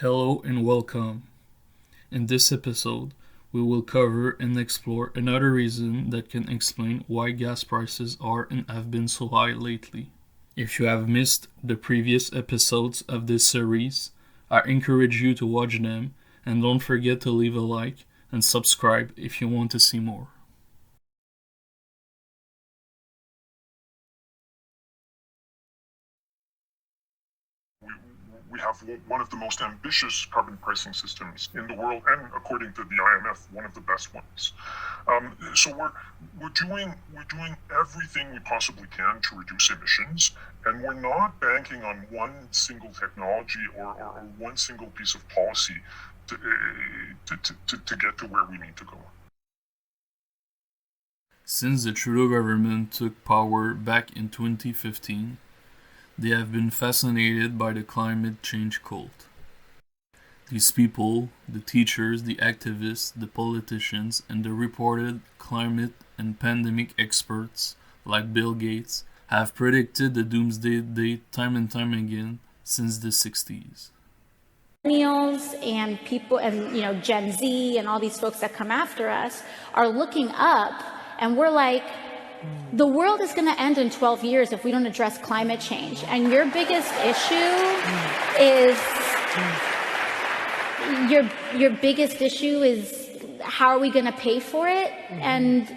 Hello and welcome. In this episode, we will cover and explore another reason that can explain why gas prices are and have been so high lately. If you have missed the previous episodes of this series, I encourage you to watch them and don't forget to leave a like and subscribe if you want to see more. We have one of the most ambitious carbon pricing systems in the world, and according to the IMF, one of the best ones. So we're doing everything we possibly can to reduce emissions, and we're not banking on one single technology or one single piece of policy to get to where we need to go. Since the Trudeau government took power back in 2015, they have been fascinated by the climate change cult. These people, the teachers, the activists, the politicians, and the reported climate and pandemic experts like Bill Gates have predicted the doomsday date time and time again since the 60s. Millennials and people and Gen Z and all these folks that come after us are looking up, and we're like, the world is going to end in 12 years if we don't address climate change. And your biggest issue is how are we going to pay for it? And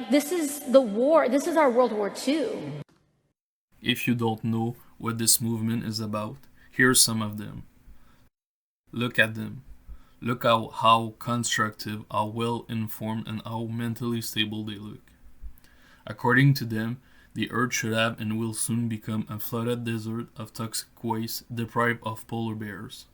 this is the war. This is our World War II. If you don't know what this movement is about, here's some of them. Look at them. Look how constructive, how well informed, and how mentally stable they look. According to them, the Earth should have and will soon become a flooded desert of toxic waste deprived of polar bears.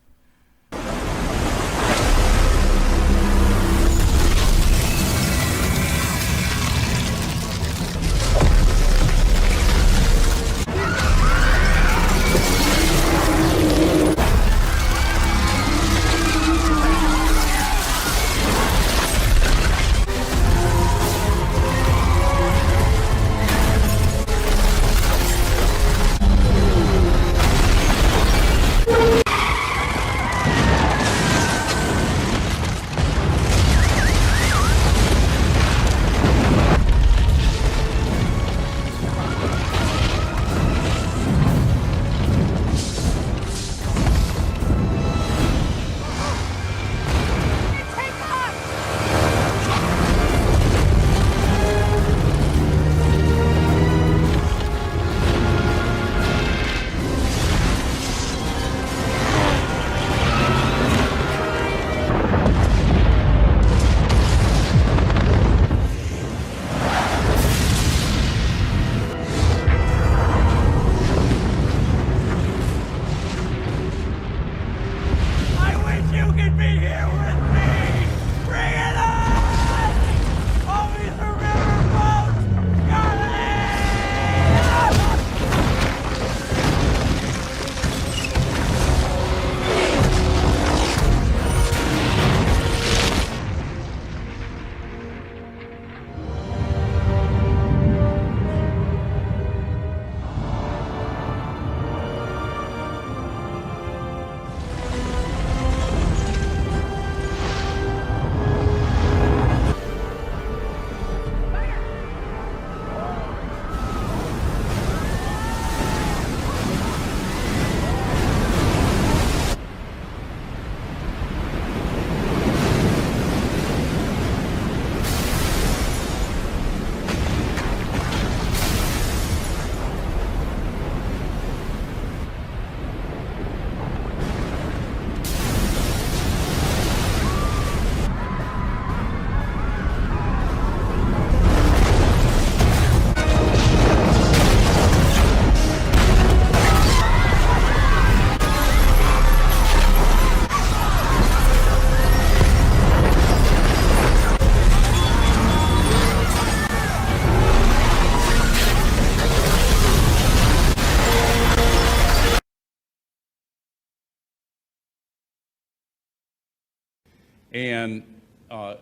And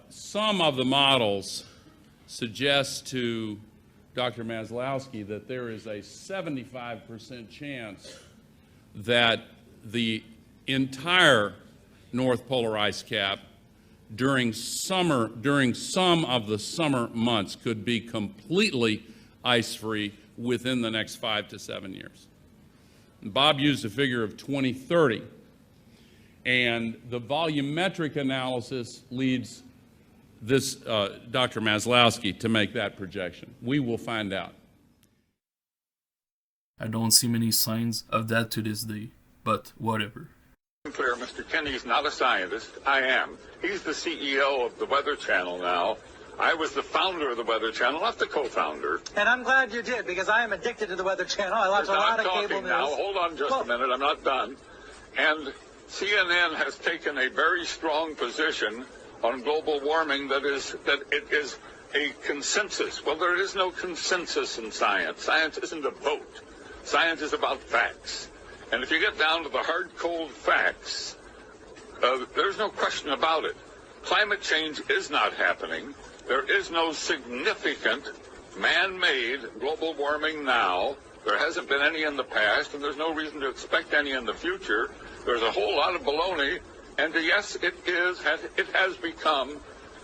some of the models suggest to Dr. Maslowski that there is a 75% chance that the entire North Polar ice cap during some of the summer months could be completely ice-free within the next 5 to 7 years. And Bob used a figure of 2030, and the volumetric analysis leads this Dr. Maslowski to make that projection. We will find out. I don't see many signs of that to this day, but whatever. Clear, Mr. Kennedy's not a scientist. I am. He's the CEO of the Weather Channel now. I was the founder of the Weather Channel, not the co-founder. And I'm glad you did, because I am addicted to the Weather Channel. I watch a lot of cable news. Now, hold on just a minute. I'm not done. And CNN has taken a very strong position on global warming that it is a consensus. Well, there is no consensus in science. Science isn't a vote. Science is about facts. And if you get down to the hard, cold facts, there's no question about it. Climate change is not happening. There is no significant man-made global warming now. There hasn't been any in the past, and there's no reason to expect any in the future. There's a whole lot of baloney, and yes, it has become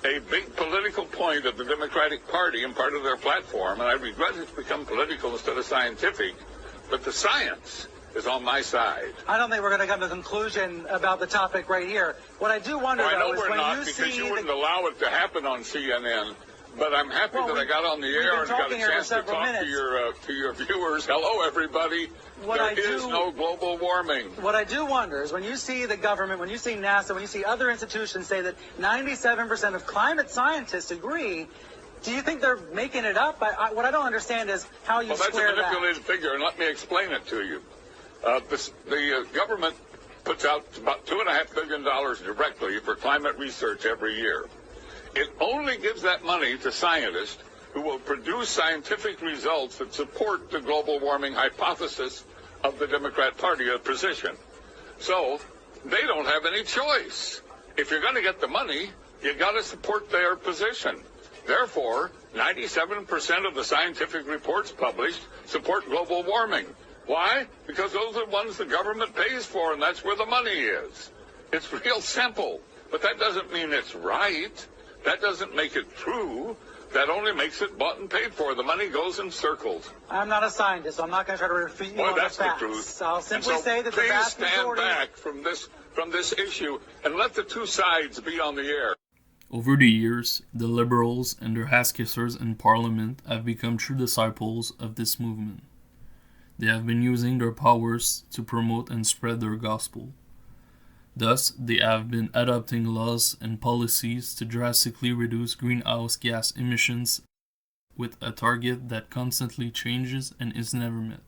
a big political point of the Democratic Party and part of their platform, and I regret it's become political instead of scientific, but the science is on my side. I don't think we're going to come to a conclusion about the topic right here. What I do wonder, though, is when you see... because you wouldn't allow it to happen on CNN. But I'm happy that I got on the air and got a chance to talk to your viewers. Hello, everybody. There is no global warming. What I do wonder is when you see the government, when you see NASA, when you see other institutions say that 97% of climate scientists agree, do you think they're making it up? What I don't understand is how you square that. That's a manipulated figure, and let me explain it to you. The government puts out about $2.5 billion directly for climate research every year. It only gives that money to scientists who will produce scientific results that support the global warming hypothesis of the Democrat Party position. So they don't have any choice. If you're going to get the money, you got to support their position. Therefore, 97% of the scientific reports published support global warming. Why? Because those are the ones the government pays for, and that's where the money is. It's real simple, but that doesn't mean it's right. That doesn't make it true. That only makes it bought and paid for. The money goes in circles. I'm not a scientist, so I'm not going to try to refute you on that's the facts. The truth. I'll simply say that the vast majority... Please stand back from this issue and let the two sides be on the air. Over the years, the Liberals and their ass-kissers in Parliament have become true disciples of this movement. They have been using their powers to promote and spread their gospel. Thus, they have been adopting laws and policies to drastically reduce greenhouse gas emissions with a target that constantly changes and is never met.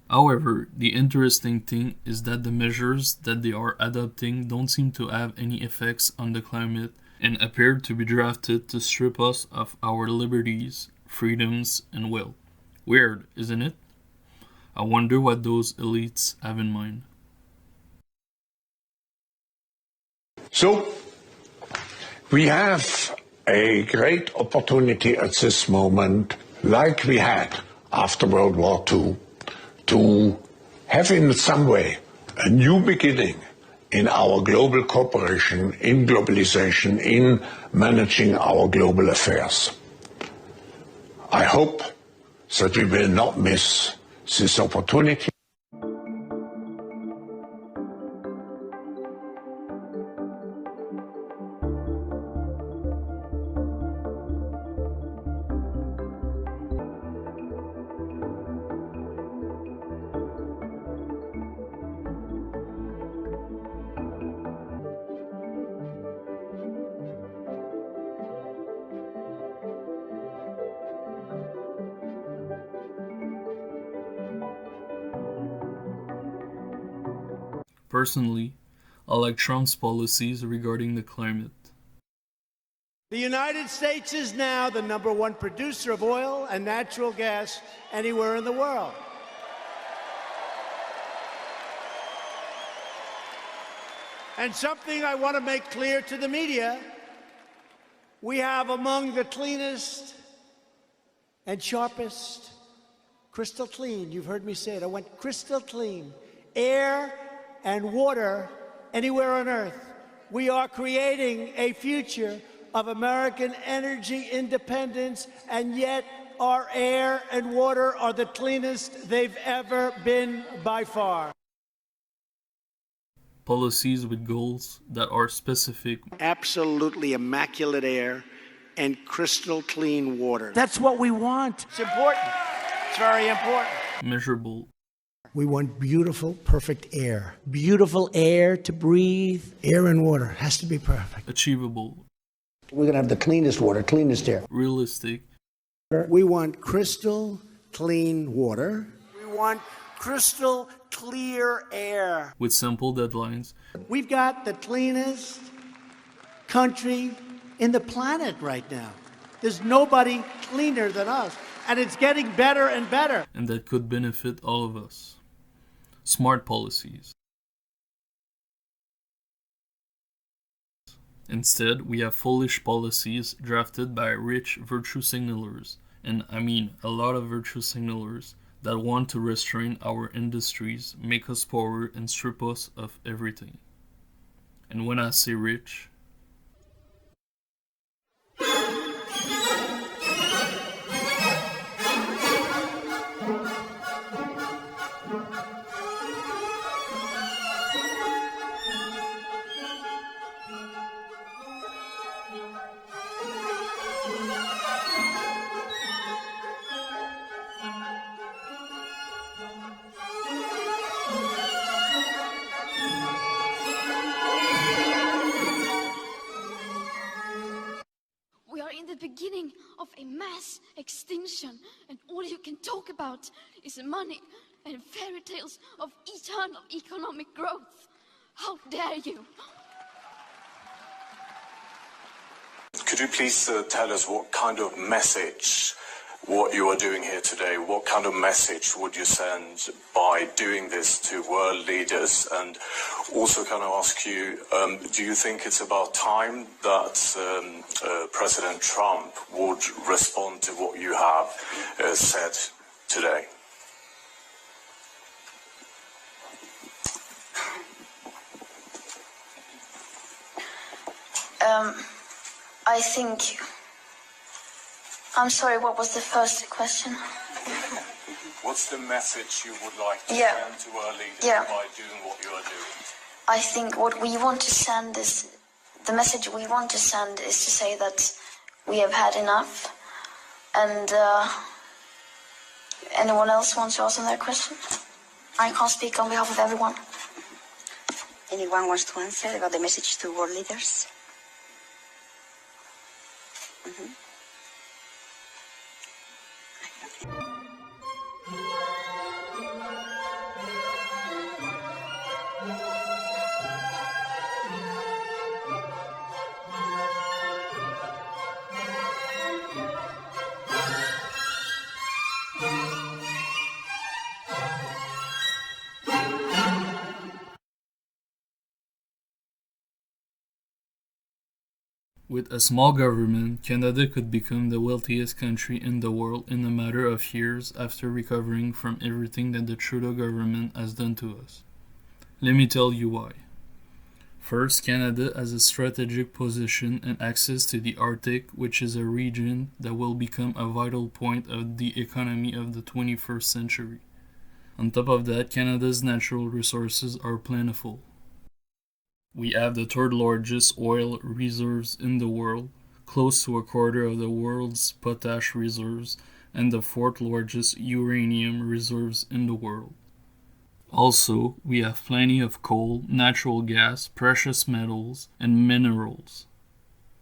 However, the interesting thing is that the measures that they are adopting don't seem to have any effects on the climate and appear to be drafted to strip us of our liberties, freedoms, and wealth. Weird, isn't it? I wonder what those elites have in mind. So, we have a great opportunity at this moment, like we had after World War II, to have in some way a new beginning in our global cooperation, in globalization, in managing our global affairs. I hope that we will not miss this opportunity. Personally, I like Trump's policies regarding the climate. The United States is now the #1 producer of oil and natural gas anywhere in the world. And something I want to make clear to the media, we have among the cleanest and sharpest Crystal clean. You've heard me say it. I want crystal clean air and water anywhere on earth. We are creating a future of American energy independence, and yet our air and water are the cleanest they've ever been by far. Policies with goals that are specific, Absolutely immaculate air and crystal clean water. That's what we want. It's important. It's very important. measurable, We want beautiful, perfect air. Beautiful air to breathe. Air and water has to be perfect. achievable, We're going to have the cleanest water, cleanest air. realistic, We want crystal clean water. We want crystal clear air. with simple deadlines, We've got the cleanest country in the planet right now. There's nobody cleaner than us, and it's getting better and better. and that could benefit all of us. Smart policies. Instead, we have foolish policies drafted by rich virtue signalers, and I mean a lot of virtue signalers, that want to restrain our industries, make us poorer, and strip us of everything. And when I say rich, We are in the beginning of a mass extinction, and all you can talk about is money and fairy tales of eternal economic growth. How dare you? Could you please tell us what kind of message, what you are doing here today, what kind of message would you send by doing this to world leaders? And also can I ask you, do you think it's about time that President Trump would respond to what you have said today? I think... I'm sorry, what was the first question? What's the message you would like to Yeah. send to world leaders Yeah. by doing what you are doing? I think what we want to send is... The message we want to send is to say that we have had enough. And anyone else wants to ask that question? I can't speak on behalf of everyone. Anyone wants to answer about the message to world leaders? with a small government, Canada could become the wealthiest country in the world in a matter of years after recovering from everything that the Trudeau government has done to us. Let me tell you why. First, Canada has a strategic position and access to the Arctic, which is a region that will become a vital point of the economy of the 21st century. On top of that, Canada's natural resources are plentiful. We have the third largest oil reserves in the world, close to a quarter of the world's potash reserves, and the fourth largest uranium reserves in the world. Also, we have plenty of coal, natural gas, precious metals, and minerals.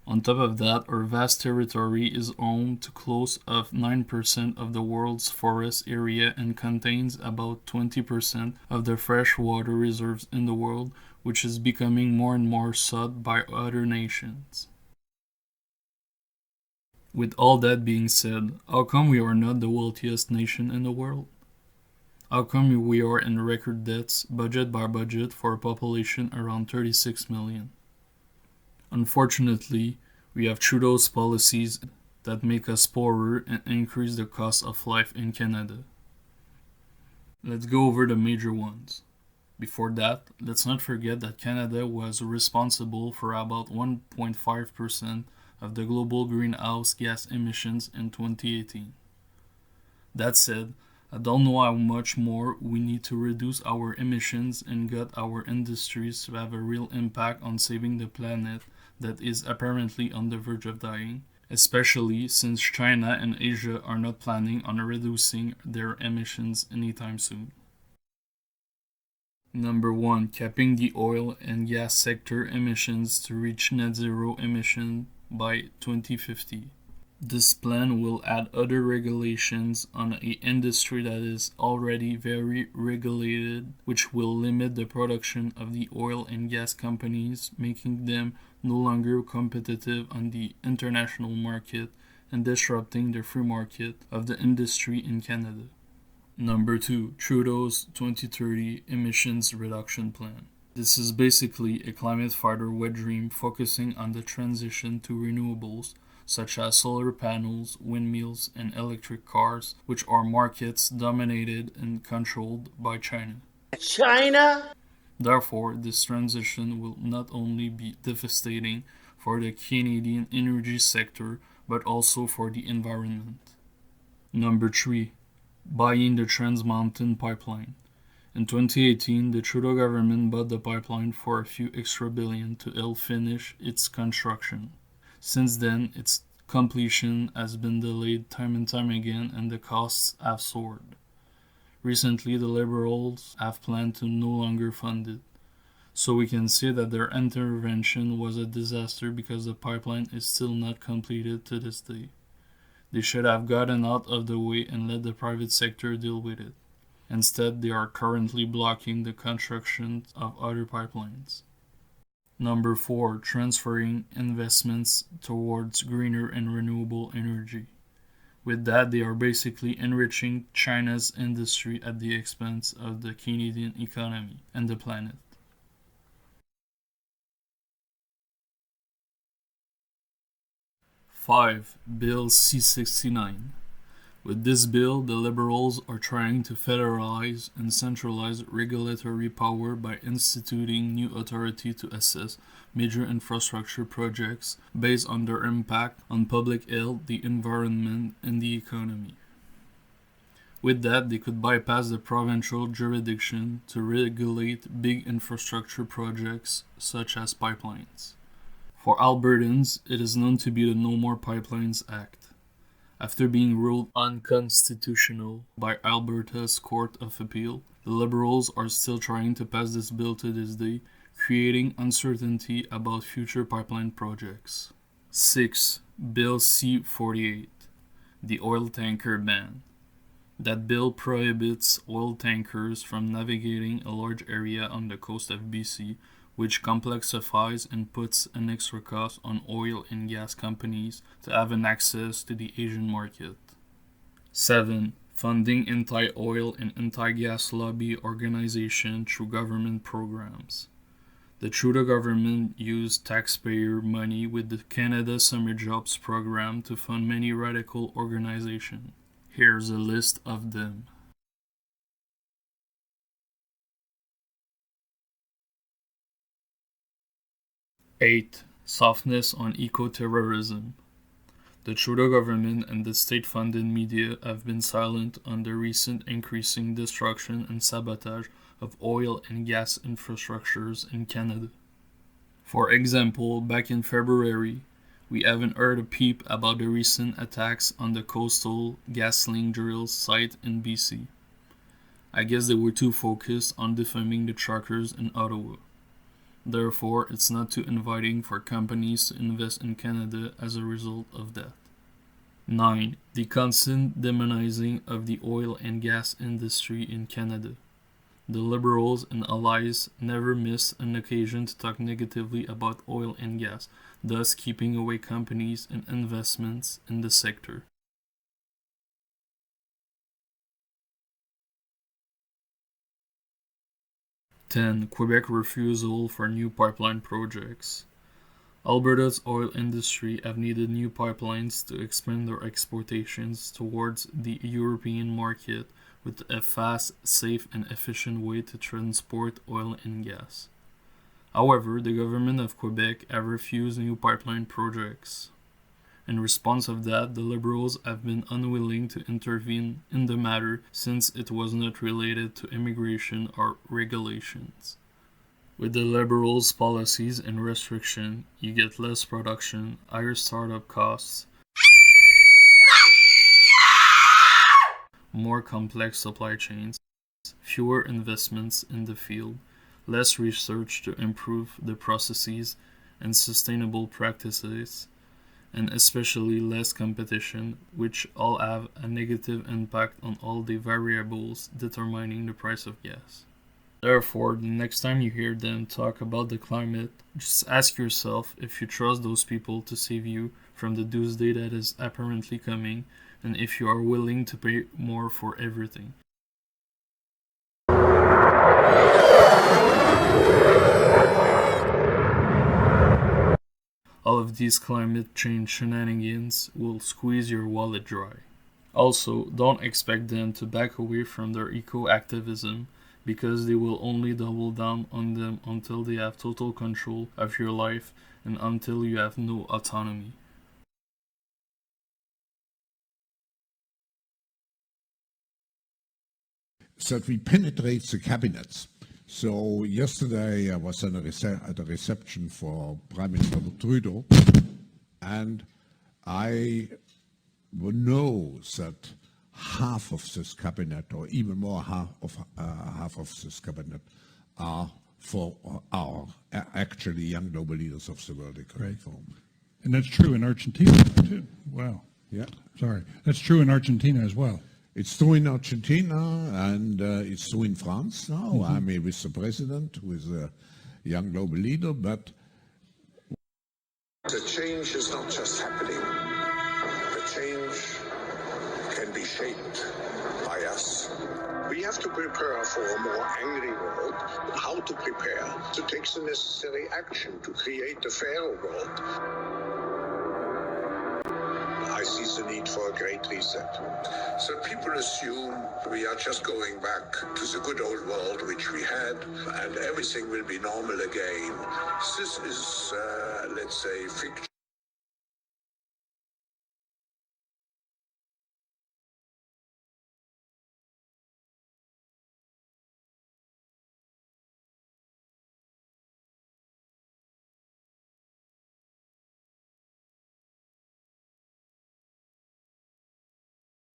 On top of that, our vast territory is home to close of 9% of the world's forest area and contains about 20% of the freshwater reserves in the world, which is becoming more and more sought by other nations. With all that being said, how come we are not the wealthiest nation in the world? How come we are in record debts, budget by budget, for a population around 36 million? Unfortunately, we have Trudeau's policies that make us poorer and increase the cost of life in Canada. Let's go over the major ones. Before that, let's not forget that Canada was responsible for about 1.5% of the global greenhouse gas emissions in 2018. That said, I don't know how much more we need to reduce our emissions and get our industries to have a real impact on saving the planet that is apparently on the verge of dying, especially since China and Asia are not planning on reducing their emissions anytime soon. Number 1. Capping the oil and gas sector emissions to reach net zero emission by 2050. This plan will add other regulations on an industry that is already very regulated, which will limit the production of the oil and gas companies, making them no longer competitive on the international market and disrupting the free market of the industry in Canada. Number 2. Trudeau's 2030 Emissions Reduction Plan. This is basically a climate fighter wet dream focusing on the transition to renewables, such as solar panels, windmills, and electric cars, which are markets dominated and controlled by China. Therefore, this transition will not only be devastating for the Canadian energy sector, but also for the environment. Number 3. Buying the Trans Mountain Pipeline. In 2018, the Trudeau government bought the pipeline for a few extra billion to help finish its construction. Since then, its completion has been delayed time and time again, and the costs have soared. Recently, the Liberals have planned to no longer fund it. So we can say that their intervention was a disaster because the pipeline is still not completed to this day. They should have gotten out of the way and let the private sector deal with it. Instead, they are currently blocking the construction of other pipelines. Number 4. Transferring investments towards greener and renewable energy. With that, they are basically enriching China's industry at the expense of the Canadian economy and the planet. Five. Bill C-69. With this bill, the Liberals are trying to federalize and centralize regulatory power by instituting new authority to assess major infrastructure projects based on their impact on public health, the environment, and the economy. With that, they could bypass the provincial jurisdiction to regulate big infrastructure projects such as pipelines. For Albertans, it is known to be the No More Pipelines Act. After being ruled unconstitutional by Alberta's Court of Appeal, the Liberals are still trying to pass this bill to this day, creating uncertainty about future pipeline projects. 6. Bill C-48, the oil tanker ban. That bill prohibits oil tankers from navigating a large area on the coast of BC, which complexifies and puts an extra cost on oil and gas companies to have an access to the Asian market. 7. Funding anti-oil and anti-gas lobby organization through government programs. The Trudeau government used taxpayer money with the Canada Summer Jobs program to fund many radical organizations. Here's a list of them. Eight. Softness on eco-terrorism. The Trudeau government and the state-funded media have been silent on the recent increasing destruction and sabotage of oil and gas infrastructures in Canada. For example, back in February, we haven't heard a peep about the recent attacks on the coastal GasLink drill site in BC. I guess they were too focused on defaming the truckers in Ottawa. Therefore, it's not too inviting for companies to invest in Canada as a result of that. 9. The constant demonizing of the oil and gas industry in Canada. The Liberals and allies never miss an occasion to talk negatively about oil and gas, thus keeping away companies and investments in the sector. Quebec refusal for new pipeline projects. Alberta's oil industry have needed new pipelines to expand their exportations towards the European market, with a fast, safe, and efficient way to transport oil and gas. However, the government of Quebec have refused new pipeline projects. In response of that, the Liberals have been unwilling to intervene in the matter since it was not related to immigration or regulations. With the Liberals' policies and restriction, you get less production, higher startup costs, more complex supply chains, fewer investments in the field, less research to improve the processes and sustainable practices, and especially less competition, which all have a negative impact on all the variables determining the price of gas. Therefore, the next time you hear them talk about the climate, just ask yourself if you trust those people to save you from the doomsday that is apparently coming, and if you are willing to pay more for everything. All of these climate change shenanigans will squeeze your wallet dry. Also, don't expect them to back away from their eco-activism, because they will only double down on them until they have total control of your life and until you have no autonomy. That we penetrate the cabinets. So yesterday I was at a reception for Prime Minister Trudeau, and I know that half of this cabinet, or even more half of this cabinet, are actually young global leaders of the World Economic Forum. And that's true in Argentina too. Wow. Yeah. Sorry. That's true in Argentina as well. It's true in Argentina, and it's true in France now. Mm-hmm. I mean, with the president, with a young global leader, but the change is not just happening. The change can be shaped by us. We have to prepare for a more angry world. How to prepare? To take the necessary action to create a fairer world. I see the need for a great reset. So people assume we are just going back to the good old world which we had, and everything will be normal again. This is, let's say, fiction.